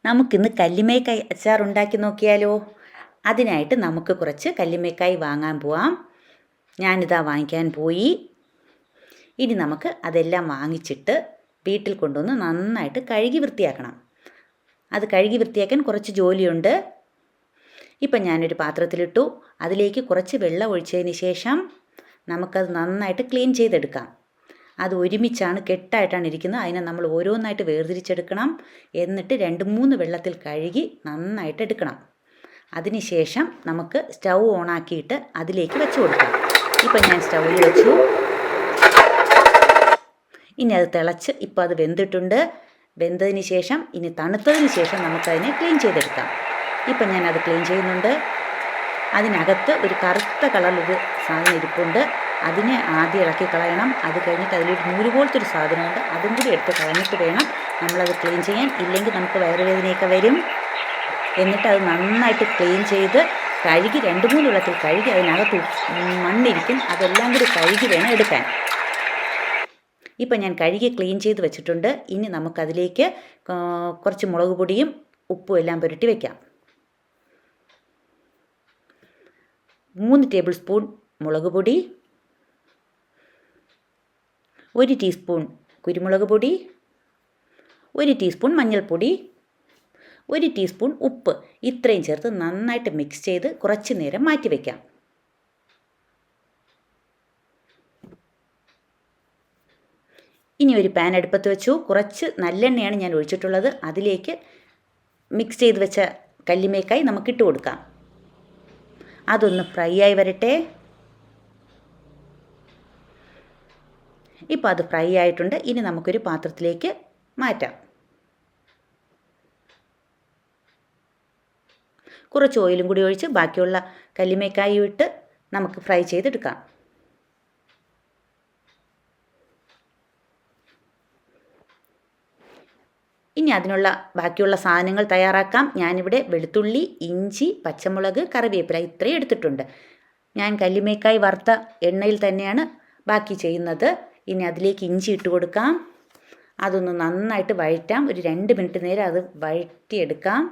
നമുക്കിന്ന് കല്ലിമേക്കായ് അച്ചാർ ഉണ്ടാക്കി നോക്കിയാലോ? അതിനായിട്ട് നമുക്ക് കുറച്ച് കല്ലിമേക്കായ് വാങ്ങാൻ പോവാം. ഞാനിതാ വാങ്ങിക്കാൻ പോയി. ഇനി നമുക്ക് അതെല്ലാം വാങ്ങിച്ചിട്ട് വീട്ടിൽ കൊണ്ടുവന്ന് നന്നായിട്ട് കഴുകി വൃത്തിയാക്കണം. അത് കഴുകി വൃത്തിയാക്കാൻ കുറച്ച് ജോലിയുണ്ട്. ഇപ്പം ഞാനൊരു പാത്രത്തിലിട്ടു. അതിലേക്ക് കുറച്ച് വെള്ളം ഒഴിച്ചതിന് ശേഷം നമുക്കത് നന്നായിട്ട് ക്ലീൻ ചെയ്തെടുക്കാം. അത് ഒരുമിച്ചാണ് കെട്ടായിട്ടാണ് ഇരിക്കുന്നത്. അതിനെ നമ്മൾ ഓരോന്നായിട്ട് വേർതിരിച്ചെടുക്കണം. എന്നിട്ട് 2-3 വെള്ളത്തിൽ കഴുകി നന്നായിട്ട് എടുക്കണം. അതിനുശേഷം നമുക്ക് സ്റ്റൗ ഓണാക്കിയിട്ട് അതിലേക്ക് വെച്ച് കൊടുക്കാം. ഇപ്പം ഞാൻ സ്റ്റൗവിൽ വെച്ചു. ഇനി അത് തിളച്ച് ഇപ്പോൾ അത് വെന്തിട്ടുണ്ട്. വെന്തതിന് ശേഷം ഇനി തണുത്തതിന് ശേഷം നമുക്കതിനെ ക്ലീൻ ചെയ്തെടുക്കാം. ഇപ്പം ഞാനത് ക്ലീൻ ചെയ്യുന്നുണ്ട്. അതിനകത്ത് ഒരു കറുത്ത കളറിലൊരു സാധനം ഇരിപ്പുണ്ട്. അതിനെ ആദ്യം ഇളക്കി കളയണം. അത് കഴിഞ്ഞിട്ട് അതിലൊരു നൂല് പോലത്തെ ഒരു സാധനമുണ്ട്. അതും കൂടി എടുത്ത് കളഞ്ഞിട്ട് വേണം നമ്മളത് ക്ലീൻ ചെയ്യാൻ. ഇല്ലെങ്കിൽ നമുക്ക് വയറുവേദനയൊക്കെ വരും. എന്നിട്ട് അത് നന്നായിട്ട് ക്ലീൻ ചെയ്ത് കഴുകി 2-3 വെള്ളത്തിൽ കഴുകി അതിനകത്ത് മണ്ണിരിക്കും. അതെല്ലാം കൂടി കഴുകി വേണം എടുക്കാൻ. ഇപ്പം ഞാൻ കഴുകി ക്ലീൻ ചെയ്ത് വെച്ചിട്ടുണ്ട്. ഇനി നമുക്കതിലേക്ക് കുറച്ച് മുളക് പൊടിയും ഉപ്പും എല്ലാം പുരട്ടി വയ്ക്കാം. 3 ടേബിൾ സ്പൂൺ മുളക് പൊടി, 1 ടീസ്പൂൺ കുരുമുളക് പൊടി, 1 ടീസ്പൂൺ മഞ്ഞൾപ്പൊടി, 1 ടീസ്പൂൺ ഉപ്പ്, ഇത്രയും ചേർത്ത് നന്നായിട്ട് മിക്സ് ചെയ്ത് കുറച്ച് നേരം മാറ്റി വയ്ക്കാം. ഇനി ഒരു പാൻ അടുപ്പത്ത് വെച്ചു. കുറച്ച് നല്ലെണ്ണയാണ് ഞാൻ ഒഴിച്ചിട്ടുള്ളത്. അതിലേക്ക് മിക്സ് ചെയ്ത് വെച്ച കല്ലിമേക്കായ് നമുക്കിട്ട് കൊടുക്കാം. അതൊന്ന് ഫ്രൈ ആയി വരട്ടെ. ഇപ്പോൾ അത് ഫ്രൈ ആയിട്ടുണ്ട്. ഇനി നമുക്കൊരു പാത്രത്തിലേക്ക് മാറ്റാം. കുറച്ച് ഓയിലും കൂടി ഒഴിച്ച് ബാക്കിയുള്ള കല്ലിമേക്കായും ഇട്ട് നമുക്ക് ഫ്രൈ ചെയ്തെടുക്കാം. ഇനി അതിനുള്ള ബാക്കിയുള്ള സാധനങ്ങൾ തയ്യാറാക്കാം. ഞാനിവിടെ വെളുത്തുള്ളി, ഇഞ്ചി, പച്ചമുളക്, കറിവേപ്പില ഇത്രയും എടുത്തിട്ടുണ്ട്. ഞാൻ കല്ലിമേക്കായ് വറുത്ത എണ്ണയിൽ തന്നെയാണ് ബാക്കി ചെയ്യുന്നത്. ഇനി അതിലേക്ക് ഇഞ്ചി ഇട്ട് കൊടുക്കാം. അതൊന്ന് നന്നായിട്ട് വഴറ്റാം. ഒരു 2 മിനിറ്റ് നേരം അത് വഴറ്റിയെടുക്കാം.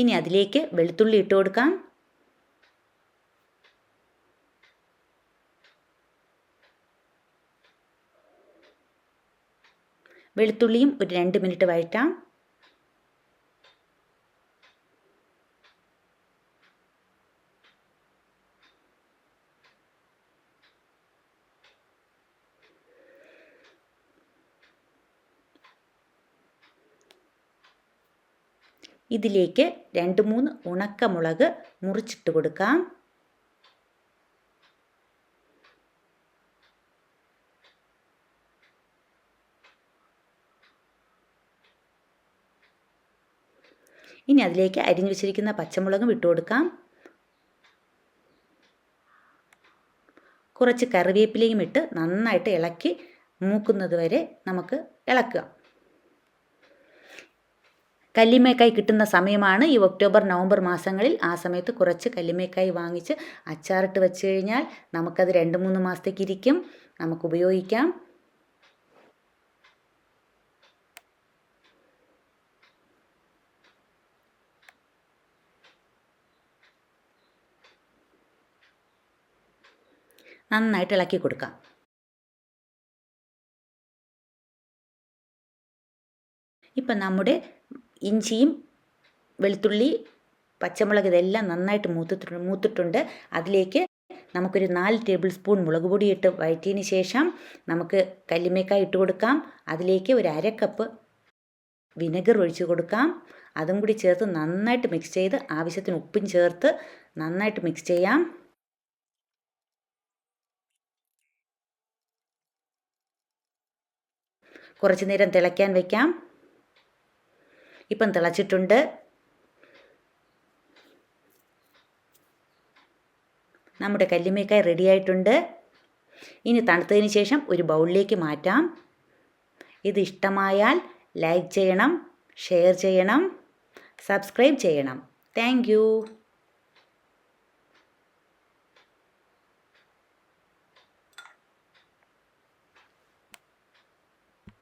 ഇനി അതിലേക്ക് വെളുത്തുള്ളി ഇട്ട് കൊടുക്കാം. വെളുത്തുള്ളിയും ഒരു 2 മിനിറ്റ് വഴറ്റാം. ഇതിലേക്ക് 2-3 ഉണക്കമുളക് മുറിച്ചിട്ട് കൊടുക്കാം. ഇനി അതിലേക്ക് അരിഞ്ഞു വെച്ചിരിക്കുന്ന പച്ചമുളകും ഇട്ട് കൊടുക്കാം. കുറച്ച് കറിവേപ്പിലയും ഇട്ട് നന്നായിട്ട് ഇളക്കി മൂക്കുന്നത് വരെ നമുക്ക് ഇളക്കുക. കല്ലിമേക്കായ് കിട്ടുന്ന സമയമാണ് ഈ ഒക്ടോബർ നവംബർ മാസങ്ങളിൽ. ആ സമയത്ത് കുറച്ച് കല്ലിമേക്കായ് വാങ്ങിച്ച് അച്ചാറിട്ട് വെച്ച് കഴിഞ്ഞാൽ നമുക്കത് 2-3 മാസത്തേക്ക് ഇരിക്കും. നമുക്ക് ഉപയോഗിക്കാം. നന്നായിട്ട് ഇളക്കി കൊടുക്കാം. ഇപ്പം നമ്മുടെ ഇഞ്ചിയും വെളുത്തുള്ളി പച്ചമുളക് ഇതെല്ലാം നന്നായിട്ട് മൂത്തിട്ടുണ്ട്. അതിലേക്ക് നമുക്കൊരു 4 ടേബിൾ സ്പൂൺ മുളക് പൊടി ഇട്ട് വഴറ്റിയതിന് ശേഷം നമുക്ക് കല്ലിമേക്കായ് ഇട്ട് കൊടുക്കാം. അതിലേക്ക് ഒരു 1/2 കപ്പ് വിനെഗർ ഒഴിച്ച് കൊടുക്കാം. അതും കൂടി ചേർത്ത് നന്നായിട്ട് മിക്സ് ചെയ്ത് ആവശ്യത്തിന് ഉപ്പും ചേർത്ത് നന്നായിട്ട് മിക്സ് ചെയ്യാം. കുറച്ച് നേരം തിളയ്ക്കാൻ വയ്ക്കാം. ഇപ്പം തിളച്ചിട്ടുണ്ട്. നമ്മുടെ കല്ലിമേക്കായ് റെഡിയായിട്ടുണ്ട്. ഇനി തണുത്തതിന് ശേഷം ഒരു ബൗളിലേക്ക് മാറ്റാം. ഇത് ഇഷ്ടമായാൽ ലൈക്ക് ചെയ്യണം, ഷെയർ ചെയ്യണം, സബ്സ്ക്രൈബ് ചെയ്യണം. Thank you.